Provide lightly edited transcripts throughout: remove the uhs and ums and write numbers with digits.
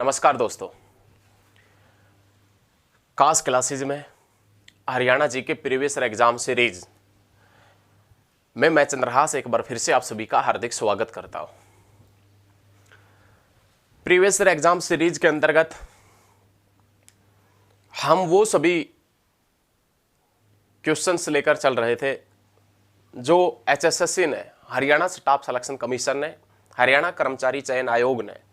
नमस्कार दोस्तों, कास क्लासेज में हरियाणा जी के प्रीवियस ईयर एग्जाम सीरीज में मैं चंद्रहास एक बार फिर से आप सभी का हार्दिक स्वागत करता हूं। प्रीवियस ईयर एग्जाम सीरीज के अंतर्गत हम वो सभी क्वेश्चंस लेकर चल रहे थे जो एचएसएससी ने, हरियाणा स्टाफ सिलेक्शन कमीशन ने, हरियाणा कर्मचारी चयन आयोग ने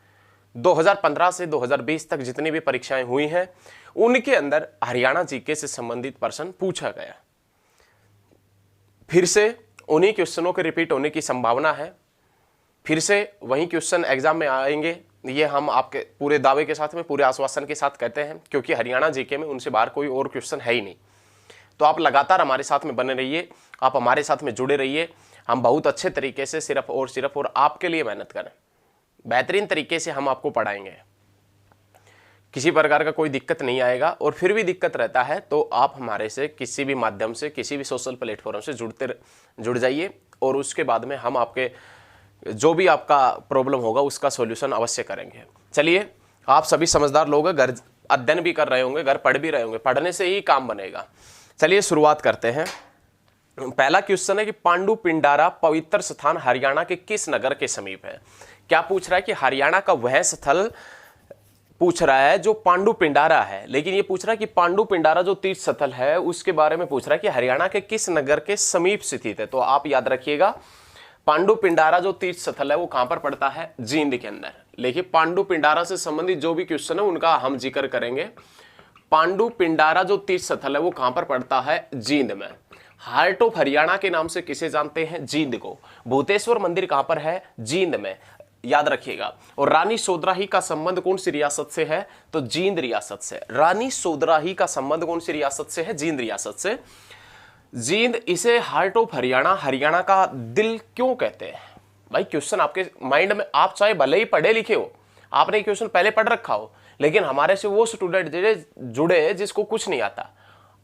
2015 से 2020 तक जितनी भी परीक्षाएं हुई हैं उनके अंदर हरियाणा जीके से संबंधित प्रश्न पूछा गया। फिर से उन्हीं क्वेश्चनों के रिपीट होने की संभावना है, फिर से वही क्वेश्चन एग्जाम में आएंगे, ये हम आपके पूरे दावे के साथ में, पूरे आश्वासन के साथ कहते हैं, क्योंकि हरियाणा जीके में उनसे बाहर कोई और क्वेश्चन है ही नहीं। तो आप लगातार हमारे साथ में बने रहिए, आप हमारे साथ में जुड़े रहिए। हम बहुत अच्छे तरीके से सिर्फ और आपके लिए मेहनत करें, बेहतरीन तरीके से हम आपको पढ़ाएंगे, किसी प्रकार का कोई दिक्कत नहीं आएगा। और फिर भी दिक्कत रहता है तो आप हमारे से किसी भी माध्यम से, किसी भी सोशल प्लेटफॉर्म से जुड़ जाइए और उसके बाद में हम आपके जो भी आपका प्रॉब्लम होगा उसका सॉल्यूशन अवश्य करेंगे। चलिए, आप सभी समझदार लोग, घर अध्ययन भी कर रहे होंगे, घर पढ़ भी रहे होंगे, पढ़ने से ही काम बनेगा। चलिए शुरुआत करते हैं। पहला क्वेश्चन है कि पांडु पिंडारा पवित्र स्थान हरियाणा के किस नगर के समीप है। क्या पूछ रहा है कि हरियाणा का वह स्थल पूछ रहा है जो पांडु पिंडारा है, लेकिन ये पूछ रहा है कि पांडु पिंडारा जो तीर्थ स्थल है उसके बारे में पूछ रहा है कि हरियाणा के किस नगर के समीप स्थित है। तो आप याद रखिएगा, पांडु पिंडारा जो तीर्थ स्थल है वो कहां पर पड़ता है? जींद के अंदर। लेकिन पांडु पिंडारा से संबंधित जो भी क्वेश्चन है उनका हम जिक्र करेंगे। पांडु पिंडारा जो तीर्थ स्थल है वो कहां पर पड़ता है? जींद में। हार्ट ऑफ हरियाणा के नाम से किसे जानते हैं? जींद को। भूतेश्वर मंदिर कहां पर है? जींद में, याद रखिएगा। और रानी सोदराही का संबंध कौन सी रियासत से है? तो जींद रियासत से। रानी सोदराही का संबंध कौन सी रियासत से है? जींद रियासत से। जींद, इसे हार्ट ऑफ हरियाणा, हरियाणा का दिल क्यों कहते हैं? भाई क्वेश्चन आपके माइंड में, आप चाहे भले ही पढ़े लिखे हो, आपने क्वेश्चन पहले पढ़ रखा हो, लेकिन हमारे से वो स्टूडेंट जुड़े जिसको कुछ नहीं आता,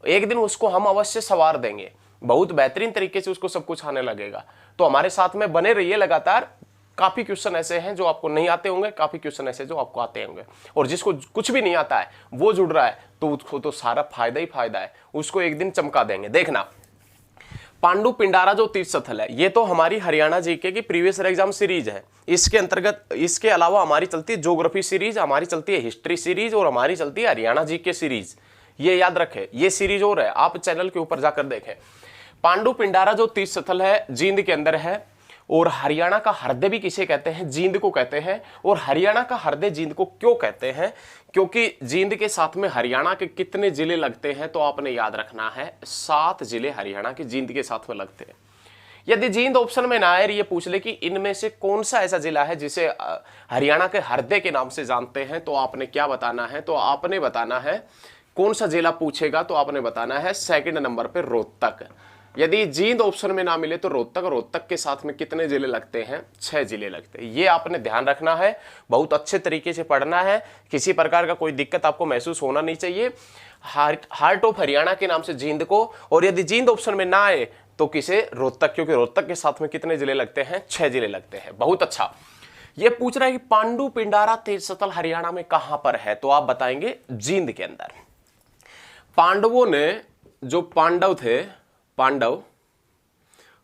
एक दिन उसको हम अवश्य सवार देंगे, बहुत बेहतरीन तरीके से उसको सब कुछ आने लगेगा। तो हमारे साथ में बने रहिए लगातार। काफी क्वेश्चन ऐसे हैं जो आपको नहीं आते होंगे, काफी क्वेश्चन ऐसे जो आपको आते होंगे, और जिसको कुछ भी नहीं आता है वो जुड़ रहा है तो उसको तो सारा फायदा ही फायदा है, उसको एक दिन चमका देंगे। देखना, पांडु पिंडारा जो तीर्थ स्थल है, ये तो हमारी हरियाणा जीके की प्रीवियस ईयर एग्जाम सीरीज है। इसके अंतर्गत, इसके अलावा हमारी चलती है ज्योग्राफी सीरीज, हमारी चलती है हिस्ट्री सीरीज और हमारी चलती है हरियाणा जीके सीरीज। ये याद रखें, ये सीरीज और है, आप चैनल के ऊपर जाकर देखें। पांडु पिंडारा जो तीर्थ स्थल है जींद के अंदर है, और हरियाणा का हृदय भी किसे कहते हैं? जींद को कहते हैं। और हरियाणा का हृदय जींद को क्यों कहते हैं? क्योंकि जींद के साथ में हरियाणा के कितने जिले लगते हैं? तो आपने याद रखना है, 7 जिले हरियाणा के जींद के साथ में लगते हैं। यदि जींद ऑप्शन में ना आए, ये पूछ ले कि इनमें से कौन सा ऐसा जिला है जिसे हरियाणा के हृदय के नाम से जानते हैं, तो आपने क्या बताना है? तो आपने बताना है, कौन सा जिला पूछेगा तो आपने बताना है सेकंड नंबर पे रोहतक। यदि जींद ऑप्शन में ना मिले तो रोहतक, रोहतक के साथ में कितने जिले लगते हैं? 6 जिले लगते हैं। ये आपने ध्यान रखना है, बहुत अच्छे तरीके से पढ़ना है, किसी प्रकार का कोई दिक्कत आपको महसूस होना नहीं चाहिए। हार्ट ऑफ हरियाणा के नाम से जींद को, और यदि जींद ऑप्शन में ना आए तो किसे? रोहतक, क्योंकि रोहतक के साथ में कितने जिले लगते हैं? 6 जिले लगते हैं। बहुत अच्छा। ये पूछ रहा है कि पांडु पिंडारा तीर्थ स्थल हरियाणा में कहां पर है, तो आप बताएंगे जींद के अंदर। पांडवों ने, जो पांडव थे,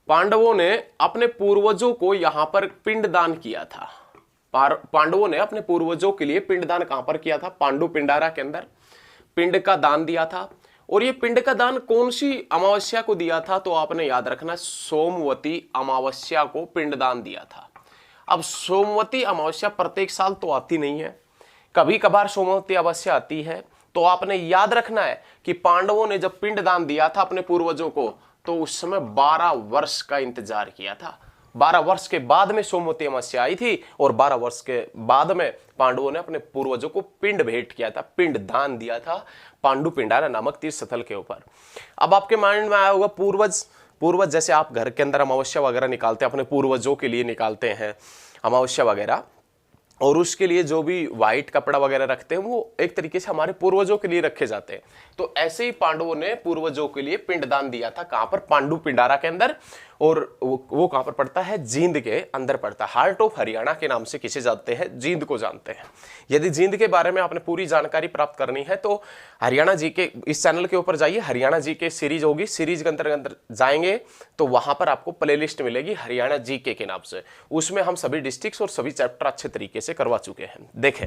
पांडवों ने अपने पूर्वजों को यहां पर पिंडदान किया था। पांडवों ने अपने पूर्वजों के लिए पिंडदान कहां पर किया था? पांडु पिंडारा के अंदर पिंड का दान दिया था। और ये पिंड का दान कौन सी अमावस्या को दिया था? तो आपने याद रखना, सोमवती अमावस्या को पिंडदान दिया था। अब सोमवती अमावस्या प्रत्येक साल तो आती नहीं है, कभी कभार सोमवती अमावस्या आती है। तो आपने याद रखना है कि पांडवों ने जब पिंडदान दिया था अपने पूर्वजों को, तो उस समय 12 वर्ष का इंतजार किया था। 12 वर्ष के बाद में सोमवती अमावस्या आई थी, और 12 वर्ष के बाद में पांडवों ने अपने पूर्वजों को पिंड भेंट किया था, पिंड दान दिया था पांडु पिंडारा नामक तीर्थ स्थल के ऊपर। अब आपके माइंड में आया होगा पूर्वज, जैसे आप घर के अंदर अमावस्या वगैरह निकालते हैं, अपने पूर्वजों के लिए निकालते हैं अमावस्या वगैरह, और उसके लिए जो भी व्हाइट कपड़ा वगैरह रखते हैं वो एक तरीके से हमारे पूर्वजों के लिए रखे जाते हैं। तो ऐसे ही पांडवों ने पूर्वजों के लिए पिंडदान दिया था। कहां पर? पांडु पिंडारा के अंदर। और वो कहाँ पर पड़ता है, जींद के अंदर पड़ता है। हार्ट ऑफ हरियाणा के नाम से किसे जानते हैं, जींद को जानते हैं। यदि जींद के बारे में आपने पूरी जानकारी प्राप्त करनी है तो हरियाणा जी के इस चैनल के ऊपर जाइए, हरियाणा जी के सीरीज होगी, सीरीज के अंतर्गत जाएंगे तो वहां पर आपको प्लेलिस्ट मिलेगी हरियाणा जीके के नाम से। उसमें हम सभी डिस्ट्रिक्ट्स और सभी चैप्टर अच्छे तरीके से करवा चुके हैं। देखें,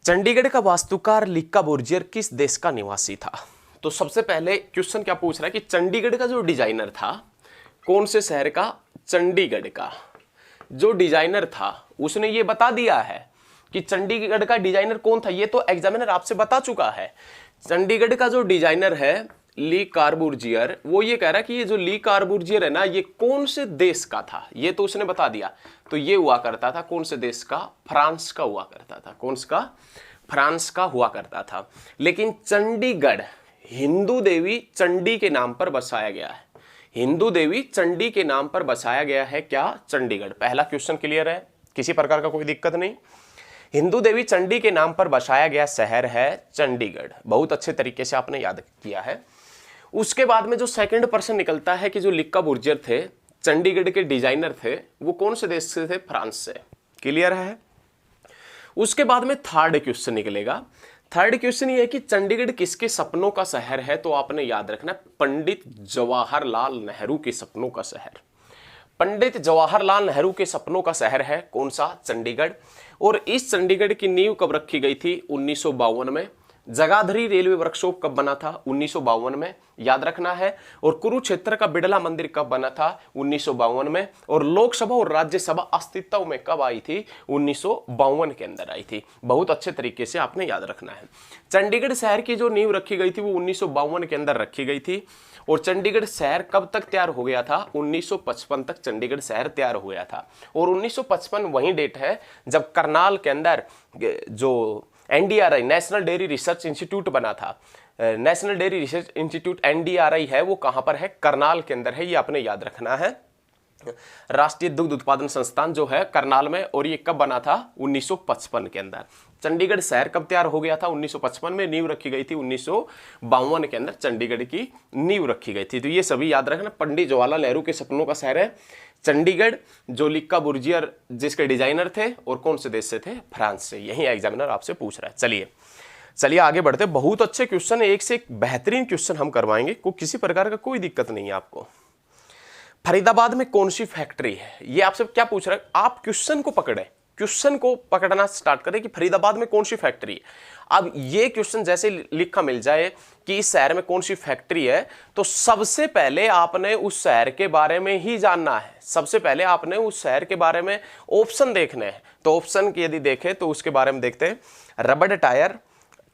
चंडीगढ़ का वास्तुकार लिक्का बुर्जियर किस देश का निवासी था? तो सबसे पहले क्वेश्चन क्या पूछ रहा है कि चंडीगढ़ का जो डिजाइनर था, कौन से शहर का? चंडीगढ़ का जो डिजाइनर था उसने ये बता दिया है कि चंडीगढ़ का डिजाइनर कौन था। ये तो एग्जामिनर आपसे बता चुका है। चंडीगढ़ का जो डिजाइनर है ली कार्बूजियर, वो ये कह रहा है कि ये जो ली कार्बूजियर है ना, ये कौन से देश का था, ये तो उसने बता दिया। तो ये हुआ करता था कौन से देश का? फ्रांस का हुआ करता था। कौन सा? फ्रांस का हुआ करता था। लेकिन चंडीगढ़ हिंदू देवी चंडी के नाम पर बसाया गया है। हिंदू देवी चंडी के नाम पर बसाया गया है क्या? चंडीगढ़। पहला क्वेश्चन क्लियर है, किसी प्रकार का कोई दिक्कत नहीं। हिंदू देवी चंडी के नाम पर बसाया गया शहर है चंडीगढ़। बहुत अच्छे तरीके से आपने याद किया है। उसके बाद में जो सेकंड पर्सन निकलता है कि जो लिक्का बुर्जियर थे, चंडीगढ़ के डिजाइनर थे, वो कौन से देश से थे? फ्रांस से। क्लियर है। उसके बाद में थर्ड क्वेश्चन निकलेगा। थर्ड क्वेश्चन ये है कि चंडीगढ़ किसके सपनों का शहर है? तो आपने याद रखना, पंडित जवाहरलाल नेहरू के सपनों का शहर। पंडित जवाहरलाल नेहरू के सपनों का शहर है कौन सा? चंडीगढ़। और इस चंडीगढ़ की नींव कब रखी गई थी? 1952 में। जगाधरी रेलवे वर्कशॉप कब बना था? 1952 में, याद रखना है। और कुरुक्षेत्र का बिड़ला मंदिर कब बना था? 1952 में। और लोकसभा और राज्यसभा अस्तित्व में कब आई थी? 1952 के अंदर आई थी। बहुत अच्छे तरीके से आपने याद रखना है। चंडीगढ़ शहर की जो नींव रखी गई थी वो 1952 के अंदर रखी गई थी। और चंडीगढ़ शहर कब तक तैयार हो गया था? 1955 तक चंडीगढ़ शहर तैयार हो गया था। और 1955 वही डेट है जब करनाल के अंदर जो NDRI national dairy research institute बना था। National dairy research institute NDRI है, वो कहां पर है? करनाल के अंदर है। ये आपने याद रखना है। राष्ट्रीय दुग्ध उत्पादन संस्थान जो है करनाल में, और ये कब बना था? 1955 के अंदर। चंडीगढ़ शहर कब तैयार हो गया था? 1955 में। नींव रखी गई थी 1952 के अंदर चंडीगढ़ की नींव रखी गई थी। तो ये सभी याद रखना। पंडित जवाहरलाल नेहरू के सपनों का शहर है चंडीगढ़, जो लिक्का बुर्जियर जिसके डिजाइनर थे, और कौन से देश से थे? फ्रांस से। यही एग्जामिनर आपसे पूछ रहा है। चलिए आगे बढ़ते। बहुत अच्छे क्वेश्चन, एक से एक बेहतरीन क्वेश्चन हम करवाएंगे, को किसी प्रकार का कोई दिक्कत नहीं है आपको। फरीदाबाद में कौन सी फैक्ट्री है? ये आपसे क्या पूछ रहा है? आप क्वेश्चन को पकड़े, क्वेश्चन को पकड़ना स्टार्ट करें कि फरीदाबाद में कौन सी फैक्ट्री है। अब ये क्वेश्चन जैसे लिखा मिल जाए कि इस शहर में कौन सी फैक्ट्री है, तो सबसे पहले आपने उस शहर के बारे में ही जानना है। सबसे पहले आपने उस शहर के बारे में ऑप्शन देखने हैं। तो ऑप्शन की यदि देखें तो उसके बारे में देखते हैं, रबड़ टायर,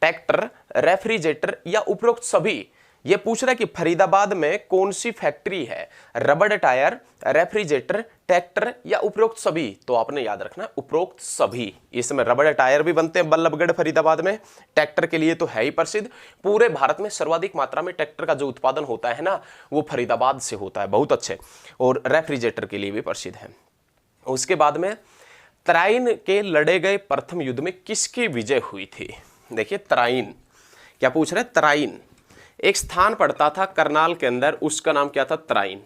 ट्रैक्टर, रेफ्रिजरेटर या उपरोक्त सभी। ये पूछ रहा है कि फरीदाबाद में कौन सी फैक्ट्री है? रबड़ टायर, रेफ्रिजरेटर, ट्रैक्टर या उपरोक्त सभी। तो आपने याद रखना उपरोक्त सभी। इसमें रबड़ टायर भी बनते हैं बल्लभगढ़ फरीदाबाद में। ट्रैक्टर के लिए तो है ही प्रसिद्ध। पूरे भारत में सर्वाधिक मात्रा में ट्रैक्टर का जो उत्पादन होता है ना, वो फरीदाबाद से होता है। बहुत अच्छे। और रेफ्रिजरेटर के लिए भी प्रसिद्ध है। उसके बाद में तराइन के लड़े गए प्रथम युद्ध में किसकी विजय हुई थी? देखिए तराइन, क्या पूछ रहे हैं? तराइन एक स्थान पड़ता था करनाल के अंदर, उसका नाम क्या था? तराइन।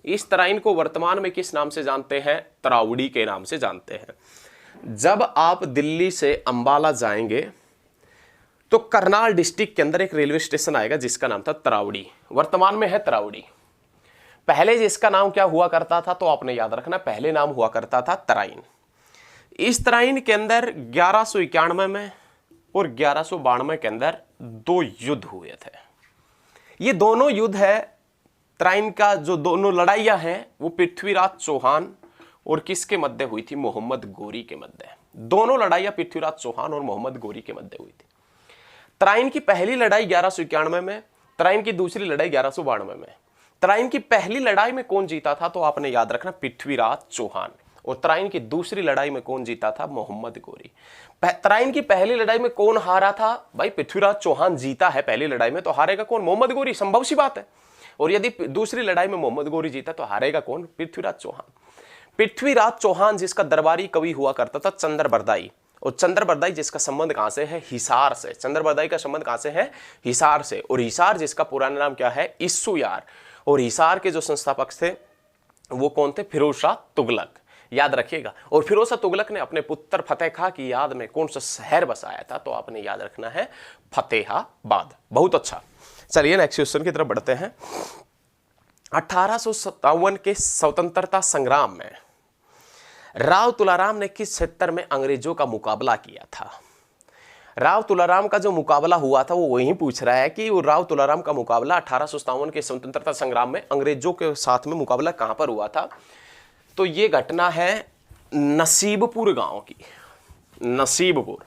इस तराइन को वर्तमान में किस नाम से जानते हैं? तरावड़ी के नाम से जानते हैं। जब आप दिल्ली से अंबाला जाएंगे तो करनाल डिस्ट्रिक्ट के अंदर एक रेलवे स्टेशन आएगा जिसका नाम था तरावड़ी। वर्तमान में है तरावड़ी। पहले जिसका नाम क्या हुआ करता था? तो आपने याद रखना, पहले नाम हुआ करता था तराइन। इस तराइन के अंदर 1191 में और 1192 के अंदर 2 युद्ध हुए थे। ये दोनों युद्ध है तराइन का, जो दोनों लड़ाइयां हैं वो पृथ्वीराज चौहान और किसके मध्य हुई थी? मोहम्मद गोरी के मध्य। दोनों लड़ाइयां पृथ्वीराज चौहान और मोहम्मद गोरी के मध्य हुई थी। तराइन की पहली लड़ाई 1191 में, तराइन की दूसरी लड़ाई 1192 में। तराइन की पहली लड़ाई में कौन जीता था? तो आपने याद रखना पृथ्वीराज चौहान। और तराइन की दूसरी लड़ाई में कौन जीता था? मोहम्मद गोरी। तराइन की पहली लड़ाई में कौन हारा था? भाई पृथ्वीराज चौहान जीता है पहली लड़ाई में, तो हारेगा कौन? मोहम्मद गोरी। संभव सी बात है। और यदि दूसरी लड़ाई में मोहम्मद गोरी जीता तो हारेगा कौन? पृथ्वीराज चौहान। पृथ्वीराज चौहान जिसका दरबारी कवि हुआ करता था चंद्रबरदाई, और चंद्रबरदाई जिसका संबंध कहां से है? हिसार से। चंद्रबरदाई का संबंध कहां से है? हिसार से। और हिसार जिसका पुराना नाम क्या है? इस्सुयार। और हिसार के जो संस्थापक थे वो कौन थे? फिरोज शाह तुगलक, याद रखिएगा। और फिरोज शाह तुगलक ने अपने पुत्र फतेह खां की याद में कौन सा शहर बसाया था? तो आपने याद रखना है फतेहाबाद। बहुत अच्छा। चलिए नेक्स्ट क्वेश्चन की तरफ बढ़ते हैं। 1857 के स्वतंत्रता संग्राम में राव तुलाराम ने किस क्षेत्र में अंग्रेजों का मुकाबला किया था? राव तुलाराम का जो मुकाबला हुआ था वो वही पूछ रहा है कि वो राव तुलाराम का मुकाबला 1857 के स्वतंत्रता संग्राम में अंग्रेजों के साथ में मुकाबला कहां पर हुआ था? तो ये घटना है नसीबपुर गांव की, नसीबपुर।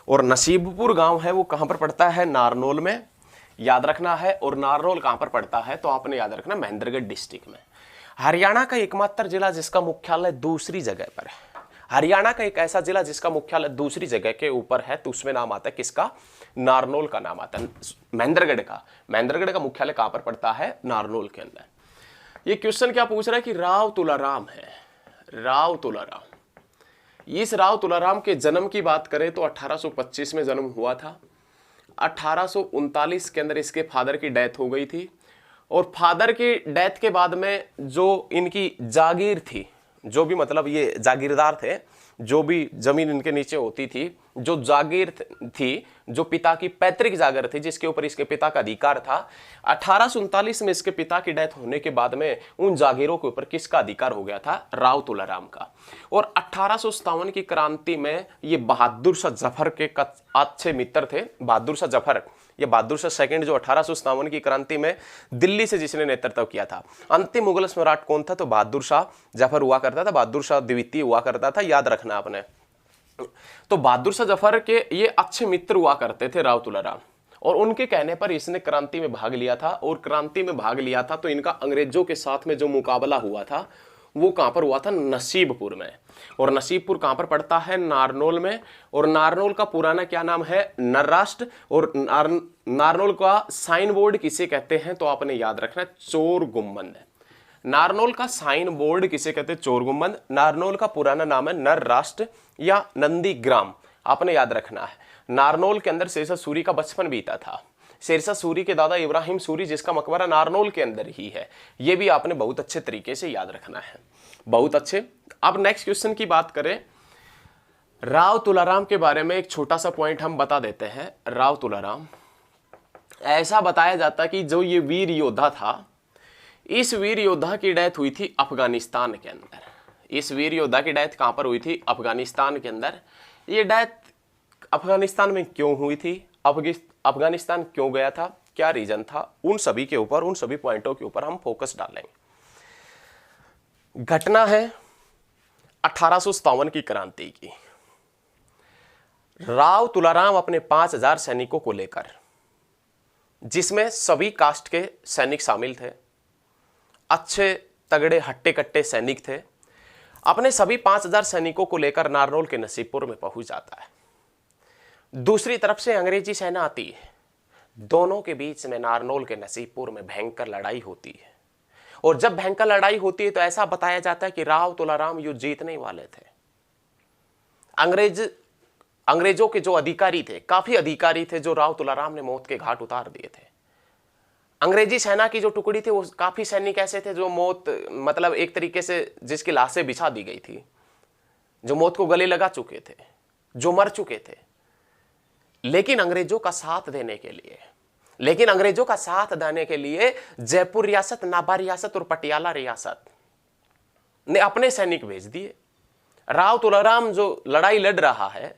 और नसीबपुर गांव है वो कहां पर पड़ता है? नारनौल में, याद रखना है। और नारनौल कहां पर पड़ता है? तो आपने याद रखना महेंद्रगढ़ डिस्ट्रिक्ट में। हरियाणा का एकमात्र जिला जिसका मुख्यालय दूसरी जगह पर है। हरियाणा का एक ऐसा जिला जिसका मुख्यालय दूसरी जगह के ऊपर है, तो उसमें नाम आता है किसका? नारनौल का नाम आता है, महेंद्रगढ़ का। महेंद्रगढ़ का मुख्यालय कहां पर पड़ता है? नारनौल के अंदर। ये क्वेश्चन क्या पूछ रहा है कि राव तुलाराम है, राव तुलाराम। इस राव तुलाराम के जन्म की बात करें तो 1825 में जन्म हुआ था। 1839 के अंदर इसके फादर की डेथ हो गई थी। और फादर की डेथ के बाद में जो इनकी जागीर थी, जो भी मतलब ये जागीरदार थे, जो भी जमीन इनके नीचे होती थी, जो जागीर थी, जो पिता की पैतृक जागीर थी, जिसके ऊपर इसके पिता का अधिकार था, 1839 में इसके पिता की डेथ होने के बाद में उन जागीरों के ऊपर किसका अधिकार हो गया था? राव तुलाराम का। और 1857 की क्रांति में ये बहादुर शाह जफर के अच्छे मित्र थे। बहादुर शाह जफर, ये बहादुर शाह सेकंड जो 1857 की क्रांति में दिल्ली से जिसने नेतृत्व किया था। अंतिम मुगल सम्राट कौन था? तो बहादुर शाह जफर हुआ करता था, बहादुर शाह द्वितीय हुआ करता था, याद रखना आपने। तो बहादुर शाह जफर के ये अच्छे मित्र हुआ करते थे राव तुलाराम, और उनके कहने पर इसने क्रांति में भाग लिया था। और क्रांति में भाग लिया था तो इनका अंग्रेजों के साथ में जो मुकाबला हुआ था वो कहां पर हुआ था? नसीबपुर में। और नसीबपुर कहां पर पड़ता है? नारनौल में। और नारनौल का पुराना क्या नाम है? नरराष्ट्र। और नारनौल का साइन बोर्ड किसे कहते हैं? तो आपने याद रखना चोर गुम्बद। नारनौल का साइन बोर्ड किसे कहते हैं? चोर गुम्बद। नारनौल का पुराना नाम है नरराष्ट्र या नंदीग्राम, आपने याद रखना है। नारनौल के अंदर शेरशाह सूरी का बचपन बीता था। शेरशाह सूरी के दादा इब्राहिम सूरी, जिसका मकबरा नारनौल के अंदर ही है, ये भी आपने बहुत अच्छे तरीके से याद रखना है। बहुत अच्छे। अब नेक्स्ट क्वेश्चन की बात करें, राव तुलाराम के बारे में एक छोटा सा पॉइंट हम बता देते हैं। राव तुलाराम, ऐसा बताया जाता कि जो ये वीर योद्धा था, इस वीर योद्धा की डेथ हुई थी अफगानिस्तान के अंदर। इस वीर योद्धा की डेथ कहां पर हुई थी? अफगानिस्तान के अंदर। ये डेथ अफगानिस्तान में क्यों हुई थी? अफगानिस्तान क्यों गया था? क्या रीजन था? उन सभी के ऊपर, उन सभी पॉइंटों के ऊपर हम फोकस डालेंगे। घटना है 1857 की क्रांति की। राव तुलाराम अपने 5000 सैनिकों को लेकर, जिसमें सभी कास्ट के सैनिक शामिल थे, अच्छे तगड़े हट्टे कट्टे सैनिक थे, अपने सभी 5000 सैनिकों को लेकर नारनौल के नसीबपुर में पहुंच जाता है। दूसरी तरफ से अंग्रेजी सेना आती है। दोनों के बीच में नारनौल के नसीबपुर में भयंकर लड़ाई होती है। और जब भयंकर लड़ाई होती है तो ऐसा बताया जाता है कि राव तुलाराम युद्ध जीतने वाले थे। अंग्रेजों के जो अधिकारी थे, काफी अधिकारी थे, जो राव तुलाराम ने मौत के घाट उतार दिए थे। अंग्रेजी सेना की जो टुकड़ी थी वो काफी सैनिक ऐसे थे जो मौत, मतलब एक तरीके से जिसकी लाशें बिछा दी गई थी, जो मौत को गले लगा चुके थे, जो मर चुके थे। लेकिन अंग्रेजों का साथ देने के लिए जयपुर रियासत, नाभा रियासत और पटियाला रियासत ने अपने सैनिक भेज दिए। राव तुलाराम जो लड़ाई लड़ रहा है,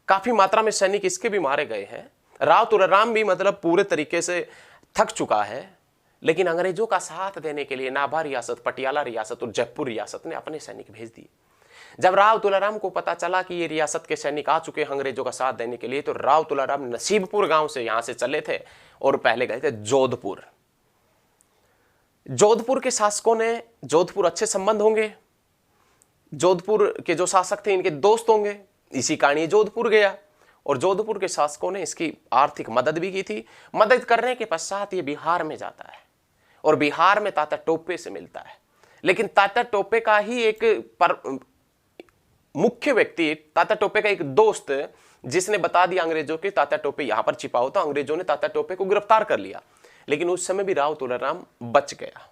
काफी मात्रा में सैनिक इसके भी मारे गए हैं। राव तुलाराम भी मतलब पूरे तरीके से थक चुका है, लेकिन अंग्रेजों का साथ देने के लिए नाभा रियासत, पटियाला रियासत और जयपुर रियासत ने अपने सैनिक भेज दिए। जब राव तुलाराम को पता चला कि ये रियासत के सैनिक आ चुके हैं अंग्रेजों का साथ देने के लिए, तो राव तुलाराम नसीबपुर गांव से यहां से चले थे और पहले गए थे जोधपुर। जोधपुर के शासकों ने, जोधपुर अच्छे संबंध होंगे, जोधपुर के जो शासक थे इनके दोस्त होंगे, इसी कारण ये जोधपुर गया। और जोधपुर के शासकों ने इसकी आर्थिक मदद भी की थी। मदद करने के पश्चात ये बिहार में जाता है और बिहार में तात्या टोपे से मिलता है। लेकिन तात्या टोपे का ही एक मुख्य व्यक्ति, तात्या टोपे का एक दोस्त, जिसने बता दिया अंग्रेजों के तात्या टोपे यहां पर छिपा होता, अंग्रेजों ने तात्या टोपे को गिरफ्तार कर लिया। लेकिन उस समय भी राव तुलाराम बच गया,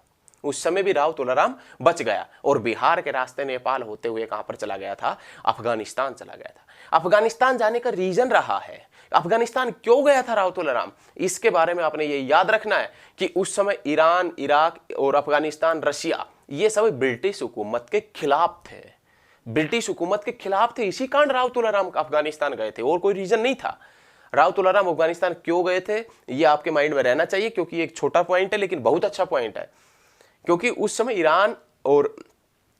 उस समय भी राव तुलाराम बच गया और बिहार के रास्ते नेपाल होते हुए कहां पर चला गया था, अफगानिस्तान चला गया था। अफगानिस्तान जाने का रीजन रहा है, अफगानिस्तान क्यों गया था राव तुलाराम, इसके बारे में आपने ये याद रखना है कि उस समय ईरान, इराक और अफगानिस्तान, रशिया, ये सब ब्रिटिश हुकूमत के खिलाफ थे, ब्रिटिश हुकूमत के खिलाफ थे। इसी कारण राव तुलाराम अफगानिस्तान गए थे और कोई रीजन नहीं था। राव तुलाराम अफगानिस्तान क्यों गए थे ये आपके माइंड में रहना चाहिए, क्योंकि एक छोटा पॉइंट है लेकिन बहुत अच्छा पॉइंट है। क्योंकि उस समय ईरान और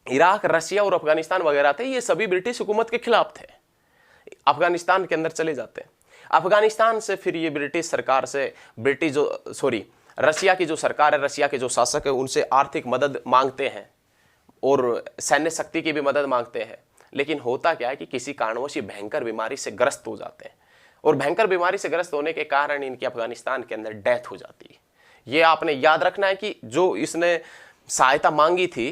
इराक, रशिया और अफगानिस्तान वगैरह थे, ये सभी ब्रिटिश हुकूमत के खिलाफ थे। अफगानिस्तान के अंदर चले जाते हैं, अफगानिस्तान से फिर ये ब्रिटिश सरकार से, रशिया की जो सरकार है, रशिया के जो शासक है, उनसे आर्थिक मदद मांगते हैं और सैन्य शक्ति की भी मदद मांगते हैं। लेकिन होता क्या है कि किसी कारणवश ये भयंकर बीमारी से ग्रस्त हो जाते हैं और भयंकर बीमारी से ग्रस्त होने के कारण इनकी अफगानिस्तान के अंदर डेथ हो जाती है। ये आपने याद रखना है कि जो इसने सहायता मांगी थी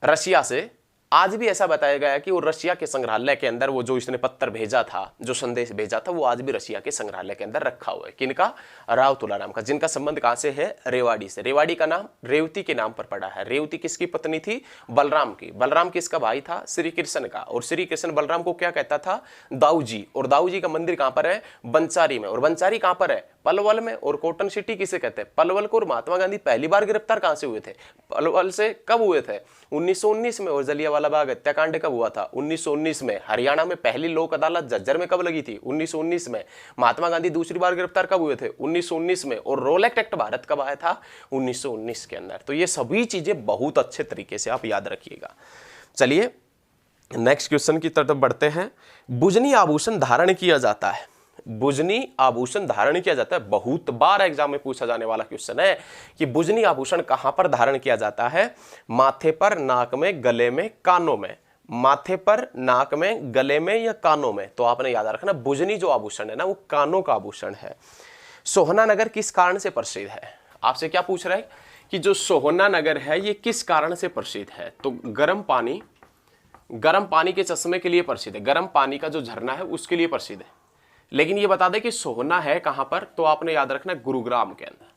रशिया से, आज भी ऐसा बताया गया है कि वो रशिया के संग्रहालय के अंदर, वो जो इसने पत्र भेजा था, जो संदेश भेजा था, वो आज भी रशिया के संग्रहालय के अंदर रखा हुआ है। किनका? राव तुलाराम का, जिनका संबंध कहां से है? रेवाड़ी से। रेवाड़ी का नाम रेवती के नाम पर पड़ा है। रेवती किसकी पत्नी थी? बलराम की। बलराम किसका भाई था? श्री कृष्ण का। और श्री कृष्ण बलराम को क्या कहता था? दाऊ जी। और दाऊ जी का मंदिर कहां पर है? बंचारी में। और बंचारी कहां पर है? पलवल में। और कॉटन सिटी किसे कहते हैं? पलवल को। और महात्मा गांधी पहली बार गिरफ्तार कहां से हुए थे? पलवल से। कब हुए थे? 1919 में। और जलियांवाला बाग हत्याकांड कब हुआ था? 1919 में। हरियाणा में पहली लोक अदालत झज्जर में कब लगी थी? 1919 में। महात्मा गांधी दूसरी बार गिरफ्तार कब हुए थे? 1919 में। और रोलेक्ट एक्ट भारत कब आया था? 1919 के अंदर। तो ये सभी चीजें बहुत अच्छे तरीके से आप याद रखिएगा। चलिए नेक्स्ट क्वेश्चन की तरफ बढ़ते हैं। बुजनी आभूषण धारण किया जाता है, बुजनी आभूषण धारण किया जाता है, बहुत बार एग्जाम में पूछा जाने वाला क्वेश्चन है कि बुजनी आभूषण कहां पर धारण किया जाता है? माथे पर, नाक में, गले में, कानों में। माथे पर, नाक में, गले में या कानों में? तो आपने याद रखना बुजनी जो आभूषण है ना, वो कानों का आभूषण है। सोहना नगर किस कारण से प्रसिद्ध है? आपसे क्या पूछ रहा है कि जो सोहना नगर है ये किस कारण से प्रसिद्ध है? तो गर्म पानी के चश्मे के लिए प्रसिद्ध है, गर्म पानी का जो झरना है उसके लिए प्रसिद्ध है। लेकिन ये बता दें कि सोहना है कहां पर? तो आपने याद रखना गुरुग्राम के अंदर।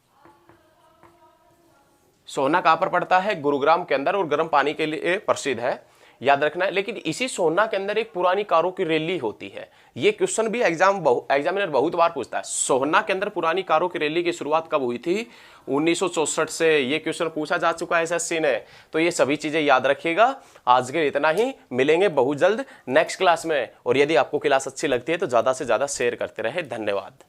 सोहना कहां पर पड़ता है? गुरुग्राम के अंदर, और गर्म पानी के लिए प्रसिद्ध है, याद रखना है। लेकिन इसी सोहना के अंदर एक पुरानी कारों की रैली होती है। ये क्वेश्चन भी एग्जामिनर बहुत बार पूछता है। सोहना के अंदर पुरानी कारों की रैली की शुरुआत कब हुई थी? 1964 से। ये क्वेश्चन पूछा जा चुका है एसएससी ने। तो ये सभी चीजें याद रखिएगा। आज के इतना ही, मिलेंगे बहुत जल्द नेक्स्ट क्लास में। और यदि आपको क्लास अच्छी लगती है तो ज्यादा से ज्यादा शेयर करते रहे। धन्यवाद।